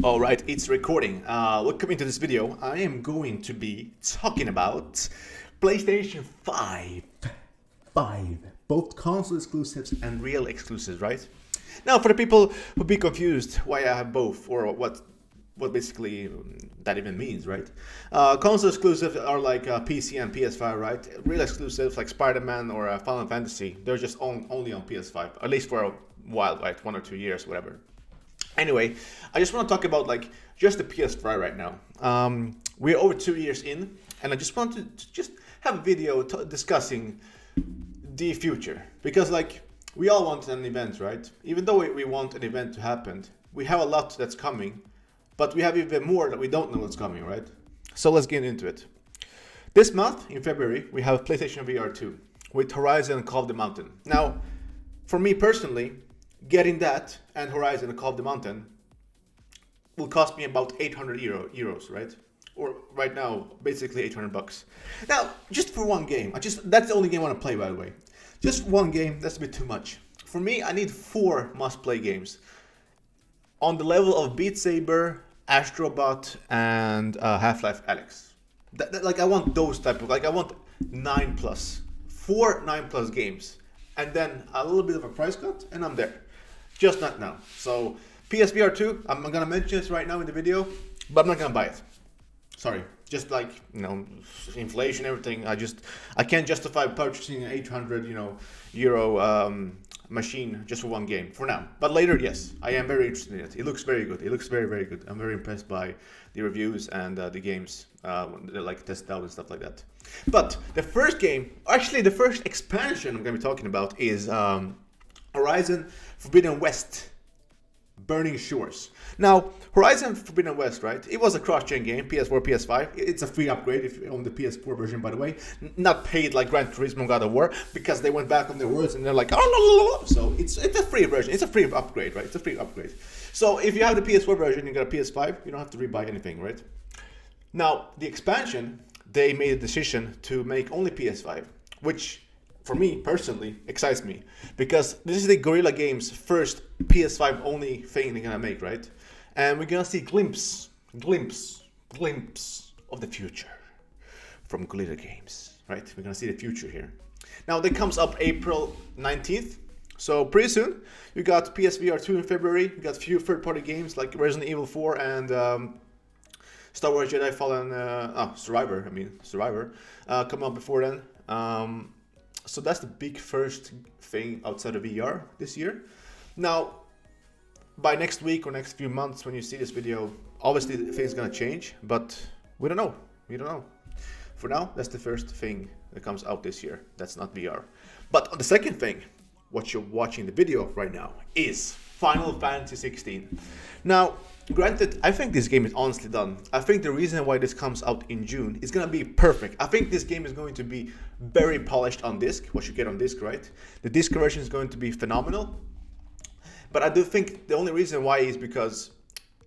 All right, it's recording. Welcome into this video. I am going to be talking about PlayStation 5. Both console exclusives and real exclusives, right? Now, for the people who be confused why I have both, or what basically that even means, right? Console exclusives are like PC and PS5, right? Real exclusives like Spider-Man or Final Fantasy, they're just only on PS5, at least for a while, right? 1 or 2 years, whatever. Anyway, I just want to talk about like just the PS5 right now. We're over 2 years in, and I just want to just have a video discussing the future, because like we all want an event, right? Even though we want an event to happen, we have a lot that's coming, but we have even more that we don't know what's coming, right? So let's get into it. This month in February, we have PlayStation VR 2 with Horizon Call of the Mountain. Now, for me personally, getting that and Horizon Call of the Mountain will cost me about 800 euros, right? Or right now, basically 800 bucks. Now, just for one game, that's the only game I want to play, by the way. Just one game, that's a bit too much. For me, I need 4 must-play games on the level of Beat Saber, Astrobot, and Half-Life Alyx. Like I want those type of, like I want 9 plus, 4 9 plus games, and then a little bit of a price cut, and I'm there. Just not now. So PSVR 2, I'm gonna mention this right now in the video, but I'm not gonna buy it. Sorry, just like, inflation, everything. I can't justify purchasing an 800, euro machine just for one game for now. But later, yes, I am very interested in it. It looks very good. It looks very, very good. I'm very impressed by the reviews and the games, like tested out and stuff like that. But the first game, actually the first expansion I'm gonna be talking about is Horizon Forbidden West, Burning Shores. Now, Horizon Forbidden West, right? It was a cross-gen game, PS4, PS5. It's a free upgrade if you own the PS4 version, by the way. Not paid like Gran Turismo God of War, because they went back on their words and they're like, oh, no. So it's a free version. It's a free upgrade, right? It's a free upgrade. So if you have the PS4 version, you got a PS5, you don't have to rebuy anything, right? Now, the expansion, they made a decision to make only PS5, which for me personally excites me, because this is the Guerrilla Games first PS5 only thing they're gonna make, right? And we're gonna see glimpse of the future from Guerrilla Games, right? We're gonna see the future here. Now that comes up April 19th, so pretty soon. You got PSVR 2 in February. You got a few third-party games like Resident Evil 4 and Star Wars Jedi Fallen Survivor come up before then. So that's the big first thing outside of VR this year. Now, by next week or next few months when you see this video, obviously things are gonna change, but we don't know. We don't know. For now, that's the first thing that comes out this year. That's not VR. But the second thing, what you're watching the video of right now, is Final Fantasy 16. Now, granted, I think this game is honestly done. I think the reason why this comes out in June is gonna be perfect. I think this game is going to be very polished on disc, what you get on disc, right? The disc version is going to be phenomenal. But I do think the only reason why is because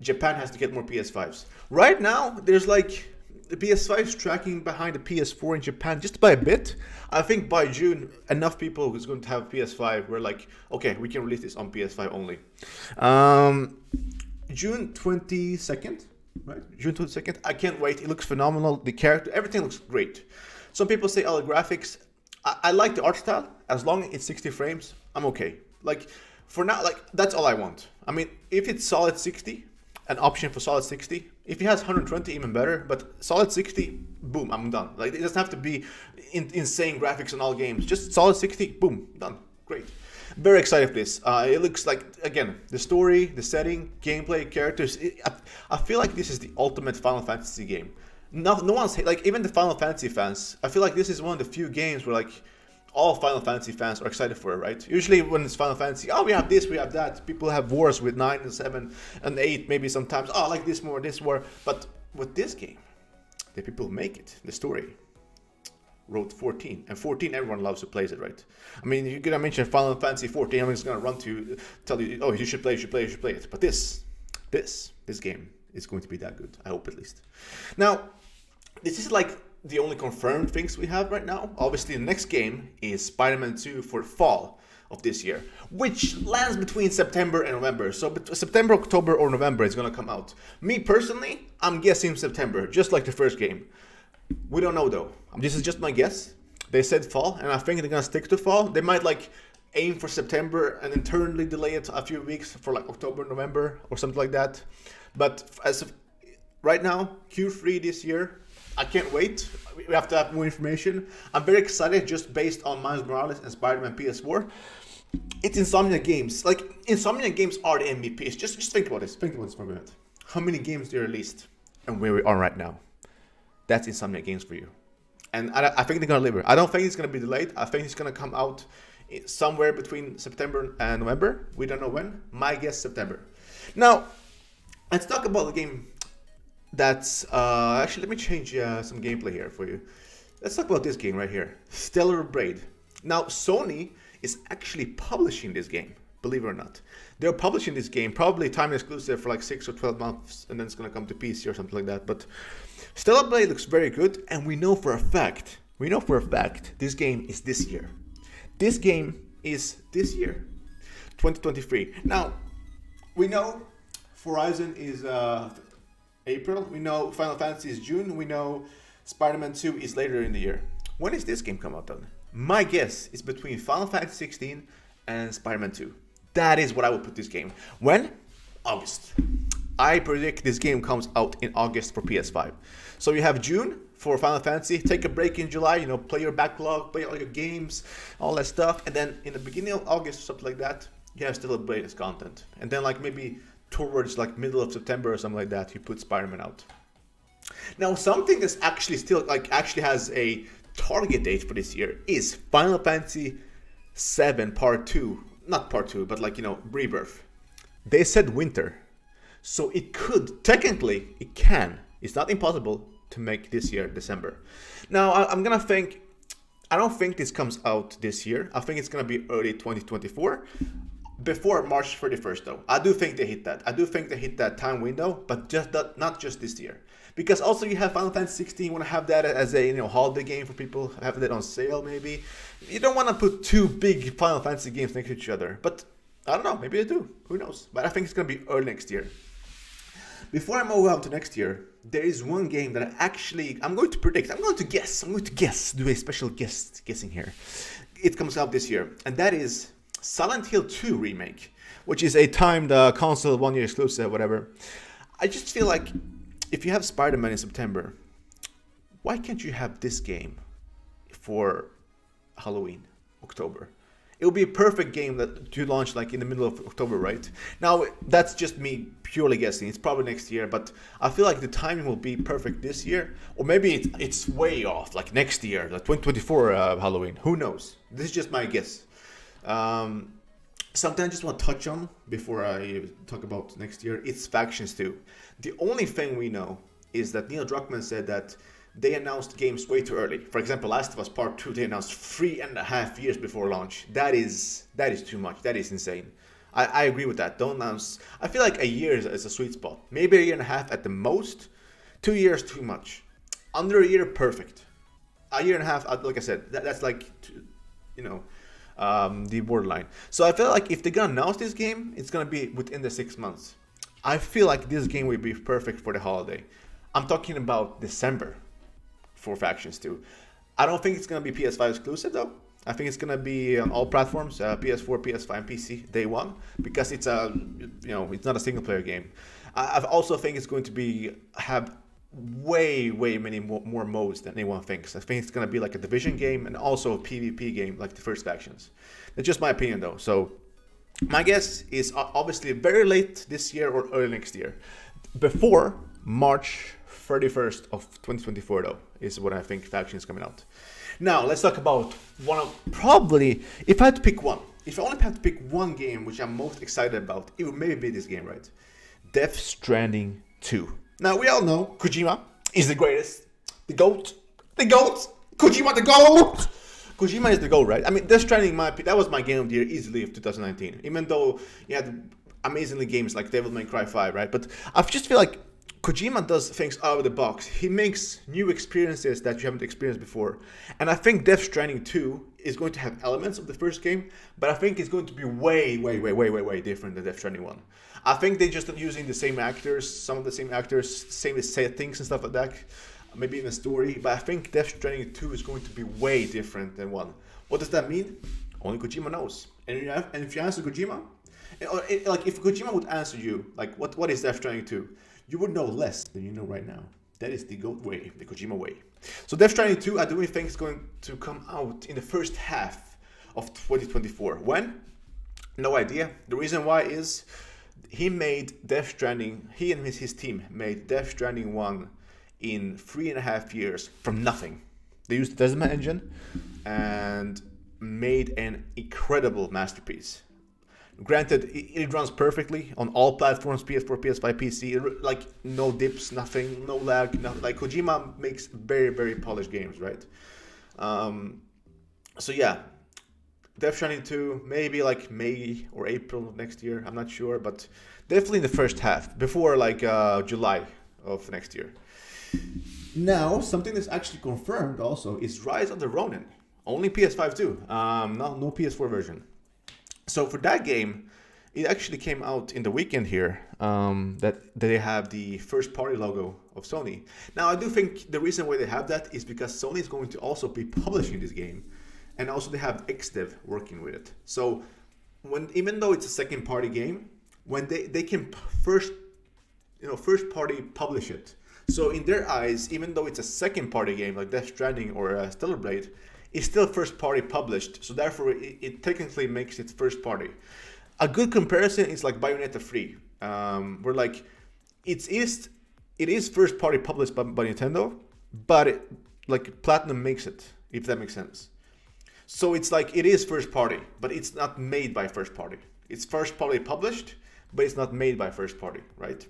Japan has to get more PS5s. Right now, there's like the PS5 is tracking behind the PS4 in Japan just by a bit. I think by June, enough people who's going to have PS5 were like, okay, we can release this on PS5 only. June 22nd, right? June 22nd. I can't wait. It looks phenomenal. The character, everything looks great. Some people say, oh, the graphics. I like the art style. As long as it's 60 frames, I'm okay. Like, for now, like, that's all I want. I mean, if it's solid 60, an option for solid 60. If it has 120, even better. But solid 60, boom, I'm done. Like, it doesn't have to be insane graphics on all games. Just solid 60, boom, done. Great. Very excited for this. It looks like, again, the story, the setting, gameplay, characters. I feel like this is the ultimate Final Fantasy game. No one's like, even the Final Fantasy fans. I feel like this is one of the few games where like all Final Fantasy fans are excited for it, right? Usually when it's Final Fantasy, oh, we have this, we have that. People have wars with 9 and 7 and 8, maybe sometimes. Oh, I like this more, this more. But with this game, the people who make it, the story, wrote 14. And 14, everyone loves who plays it, right? I mean, you're going to mention Final Fantasy 14, everyone's going to run to tell you, oh, you should play it. But this game is going to be that good. I hope, at least. Now, this is like the only confirmed things we have right now. Obviously, the next game is Spider-Man 2 for fall of this year, which lands between September and November. So September, October, or November is gonna come out. Me personally, I'm guessing September, just like the first game. We don't know though. This is just my guess. They said fall, and I think they're gonna stick to fall. They might like aim for September and internally delay it a few weeks for like October, November, or something like that. But as of right now, Q3 this year, I can't wait. We have to have more information. I'm very excited just based on Miles Morales and Spider-Man PS4. It's Insomniac Games. Like, Insomniac Games are the MVPs. Just think about this. Think about this for a minute. How many games they released and where we are right now. That's Insomniac Games for you. And I think they're going to deliver. I don't think it's going to be delayed. I think it's going to come out somewhere between September and November. We don't know when. My guess, September. Now, let's talk about the game that's... actually, let me change some gameplay here for you. Let's talk about this game right here. Stellar Blade. Now, Sony is actually publishing this game, believe it or not. They're publishing this game, probably time exclusive for like 6 or 12 months, and then it's going to come to PC or something like that. But Stellar Blade looks very good, and we know for a fact, this game is this year. This game is this year, 2023. Now, we know Horizon is April. We know Final Fantasy is June. We know Spider-Man 2 is later in the year. When does this game come out then? My guess is between Final Fantasy 16 and Spider-Man 2. That is what I would put this game. When? August. I predict this game comes out in August for PS5. So you have June for Final Fantasy. Take a break in July, play your backlog, play all your games, all that stuff. And then in the beginning of August or something like that, you have still Blade as content. And then like maybe towards like middle of September or something like that, you put Spider-Man out. Now something that's actually still actually has a target date for this year is Final Fantasy 7 Part 2. Not Part 2, but Rebirth. They said winter. So it could, technically, it can. It's not impossible to make this year December. Now, I'm gonna think, I don't think this comes out this year. I think it's gonna be early 2024. Before March 31st though. I do think they hit that. I do think they hit that time window, but just that, not just this year. Because also you have Final Fantasy 16, you want to have that as a holiday game for people, have that on sale maybe. You don't want to put two big Final Fantasy games next to each other. But I don't know, maybe they do. Who knows? But I think it's going to be early next year. Before I move on to next year, there is one game that I'm going to predict. I'm going to guess. Do a special guessing here. It comes out this year. And that is Silent Hill 2 Remake, which is a timed console 1 year exclusive, whatever. I just feel like if you have Spider-Man in September, why can't you have this game for Halloween, October? It would be a perfect game to launch like in the middle of October, right? Now, that's just me purely guessing. It's probably next year, but I feel like the timing will be perfect this year. Or maybe it's way off, like next year, like 2024 Halloween. Who knows? This is just my guess. Something I just want to touch on before I talk about next year, it's Factions 2. The only thing we know is that Neil Druckmann said that they announced games way too early. For example, Last of Us Part 2, they announced 3.5 years before launch. That is too much. That is insane. I agree with that. Don't announce. I feel like a year is a sweet spot. Maybe a year and a half at the most. 2 years, too much. Under a year, perfect. A year and a half, like I said, that's like, the borderline. So I feel like if they're gonna announce this game, it's gonna be within the 6 months. I feel like this game will be perfect for the holiday. I'm talking about December for Factions 2. I don't think it's gonna be PS5 exclusive though. I think it's gonna be on all platforms, PS4, PS5, and PC day one, because it's it's not a single player game. I also think it's going to have way many more modes than anyone thinks. I think it's gonna be like a Division game and also a PvP game like the first Factions. That's just my opinion though. So my guess is obviously very late this year or early next year. Before March 31st of 2024 though is when I think Faction is coming out. Now let's talk about if I had to pick one, if I only had to pick one game which I'm most excited about, it would maybe be this game, right? Death Stranding 2. Now we all know Kojima is the greatest, the GOAT, Kojima the GOAT! Kojima is the GOAT, right? I mean, Death Stranding, that was my game of the year easily of 2019. Even though you had amazingly games like Devil May Cry 5, right? But I just feel like Kojima does things out of the box. He makes new experiences that you haven't experienced before. And I think Death Stranding 2 is going to have elements of the first game, but I think it's going to be way different than Death Stranding 1. I think they're just using the same actors, some of the same actors, same settings and stuff like that, maybe in the story, but I think Death Stranding 2 is going to be way different than 1. What does that mean? Only Kojima knows. And if you answer Kojima, like if Kojima would answer you, like what is Death Stranding 2? You would know less than you know right now. That is the GOAT way, the Kojima way. So Death Stranding 2, I do think it's going to come out in the first half of 2024. When? No idea. The reason why is he made Death Stranding, he and his team made Death Stranding 1 in 3.5 years from nothing. They used the Desma engine and made an incredible masterpiece. Granted, it runs perfectly on all platforms, PS4, PS5, PC, like no dips, nothing, no lag, nothing. Like Kojima makes very polished games, right? So yeah, Death Stranding 2, maybe like May or April of next year, I'm not sure, but definitely in the first half, before like July of next year. Now, something that's actually confirmed also is Rise of the Ronin. Only PS5 too, no PS4 version. So for that game, it actually came out in the weekend here, that they have the first party logo of Sony. Now I do think the reason why they have that is because Sony is going to also be publishing this game, and also they have XDev working with it. So even though it's a second party game, when they can first party publish it. So in their eyes, even though it's a second party game like Death Stranding or Stellar Blade, it's still first party published, so therefore it technically makes it first party. A good comparison is like Bayonetta 3, where like it is first party published by Nintendo, but like Platinum makes it, if that makes sense. So it's like it is first party, but it's not made by first party. It's first party published, but it's not made by first party, right?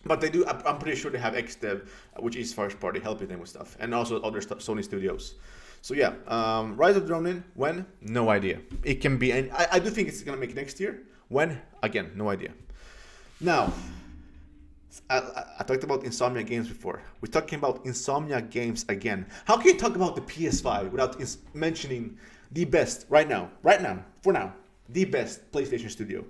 But they do. I'm pretty sure they have XDev, which is first party, helping them with stuff, and also other Sony studios. So yeah, Rise of the Ronin, when? No idea. It can be, and I do think it's gonna make next year. When? Again, no idea. Now, I talked about Insomnia games before. We're talking about Insomnia games again. How can you talk about the PS5 without mentioning the best, for now, the best PlayStation studio?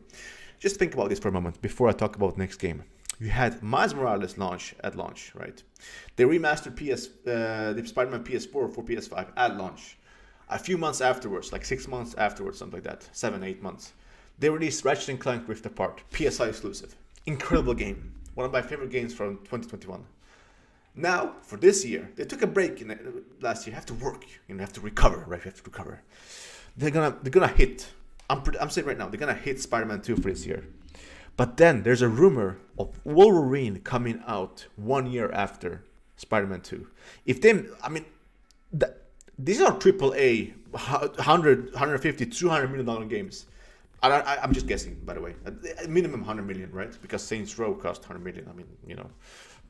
Just think about this for a moment before I talk about next game. You had Miles Morales at launch, right? They remastered the Spider-Man PS4 for PS5 at launch. A few months afterwards, like 6 months afterwards, something like that, 7-8 months, they released Ratchet & Clank Rift Apart, PS5 exclusive. Incredible game. One of my favorite games from 2021. Now, for this year, they took a break last year. You have to work, you have to recover, right? You have to recover. They're gonna hit. I'm saying right now, they're gonna hit Spider-Man 2 for this year. But then there's a rumor of Wolverine coming out 1 year after Spider-Man 2. These are AAA, 100, 150, $200 million games. I'm just guessing, by the way. Minimum 100 million, right? Because Saints Row cost 100 million.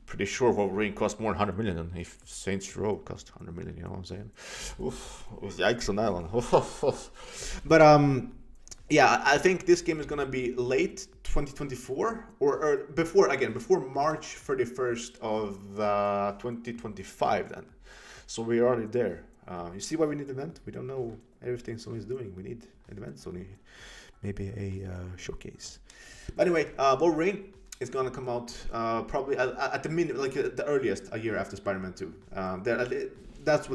Pretty sure Wolverine cost more than 100 million than if Saints Row cost 100 million, you know what I'm saying? Oof, yikes on that one. But, yeah, I think this game is going to be late 2024 or before March 31st of 2025 then. So we're already there. You see why we need an event? We don't know everything Sony's doing. We need an event, Sony. Maybe a showcase. But anyway, Wolverine is going to come out probably at the minimum, like the earliest, a year after Spider-Man 2. That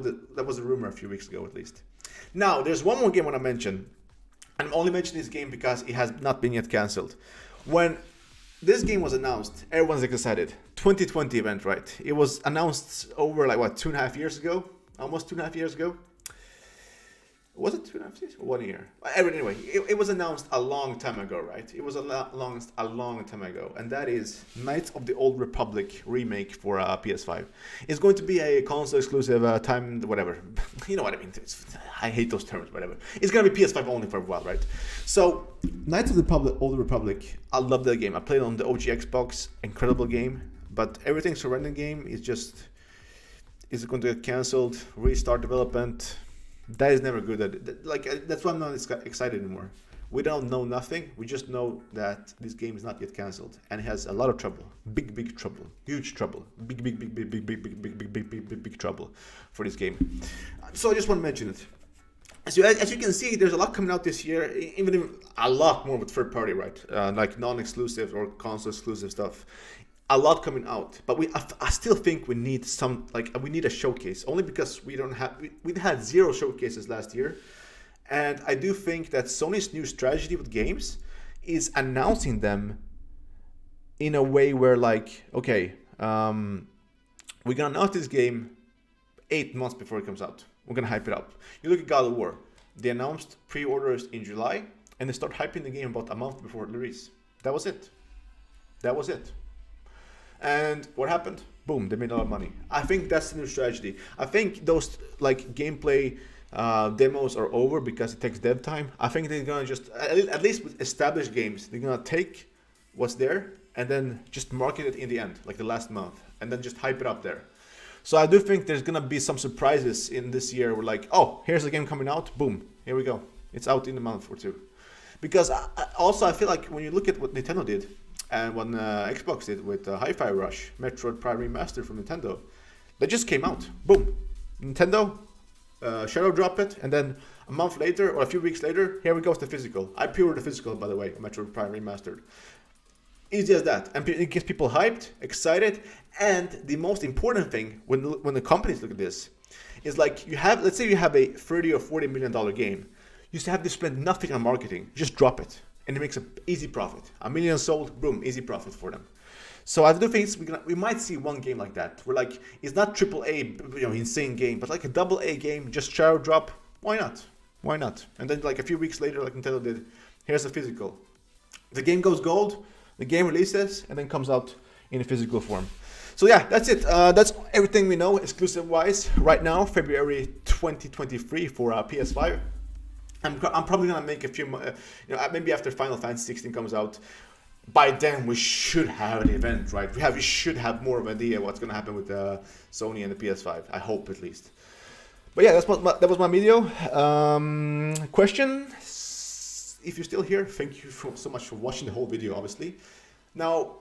was a rumor a few weeks ago at least. Now, there's one more game I want to mention. I'm only mentioning this game because it has not been yet cancelled. When this game was announced, everyone's excited. 2020 event, right? It was announced over 2.5 years ago? Almost 2.5 years ago? Was it 2.5 years? 1 year? Anyway, it was announced a long time ago, right? It was announced a long time ago. And that is Knights of the Old Republic remake for PS5. It's going to be a console exclusive time, whatever. You know what I mean? I hate those terms, whatever. It's going to be PS5 only for a while, right? So, Knights of the Old Republic, I love that game. I played it on the OG Xbox. Incredible game. But everything surrounding the game is it going to get cancelled, restart development? That is never good. That's why I'm not excited anymore. We don't know nothing. We just know that this game is not yet cancelled, and it has a lot of trouble, big trouble, huge trouble, big trouble for this game. So I just want to mention it. So as you can see, there's a lot coming out this year, even a lot more with third party, right? Like non-exclusive or console exclusive stuff. A lot coming out, but I still think we need we need a showcase, only because we had 0 showcases last year. And I do think that Sony's new strategy with games is announcing them in a way where, like, okay, we're gonna announce this game 8 months before it comes out. We're gonna hype it up. You look at God of War. They announced pre-orders in July, and they start hyping the game about a month before release. That was it. And what happened? Boom, they made a lot of money. I think that's the new strategy. I think those like gameplay demos are over because it takes dev time. I think they're gonna just, at least with established games, they're gonna take what's there and then just market it in the end, like the last month, and then just hype it up there. So I do think there's gonna be some surprises in this year. We're like, oh, here's the game coming out, boom, here we go. It's out in a month or two. Because I feel like when you look at what Nintendo did, and what Xbox did with Hi-Fi Rush, Metroid Prime Remastered from Nintendo, that just came out. Boom. Nintendo, shadow drop it, and then a month later, or a few weeks later, here we go with the physical. I pre-ordered the physical, by the way, Metroid Prime Remastered. Easy as that. And it gets people hyped, excited, and the most important thing, when the companies look at this, is like, let's say you have a $30 or $40 million game. You have to spend nothing on marketing. Just drop it. And it makes an easy profit. 1 million sold, boom, easy profit for them. So I do think we might see one game like that, where like it's not AAA, insane game, but like a AA game, just shadow drop. Why not? And then like a few weeks later, like Nintendo did, here's the physical. The game goes gold, the game releases, and then comes out in a physical form. So yeah, that's it. That's everything we know exclusive-wise right now, February 2023 for PS5. I'm probably gonna make a few, maybe after Final Fantasy 16 comes out. By then we should have an event, right? We should have more of an idea what's gonna happen with Sony and the PS5. I hope at least. But yeah, that was my video. Question? If you're still here, thank you so much for watching the whole video. Obviously, now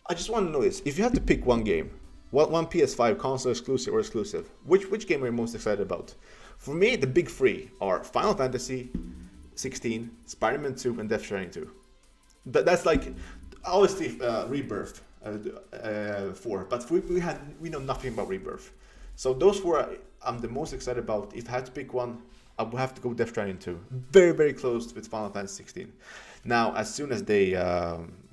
I just want to know this: if you have to pick one game, one PS5 console exclusive, which game are you most excited about? For me, the big 3 are Final Fantasy 16, Spider-Man 2, and Death Stranding 2. That's like, obviously, Rebirth 4, but we know nothing about Rebirth. So those 4 I'm the most excited about. If I had to pick one, I would have to go Death Stranding 2. Very, very close with Final Fantasy 16. Now, as soon as they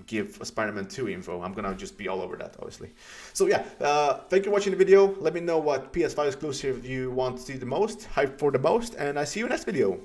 give Spider-Man 2 info, I'm gonna just be all over that, obviously. So yeah, thank you for watching the video. Let me know what PS5 exclusive you want to see the most, hype for the most, and I see you in the next video.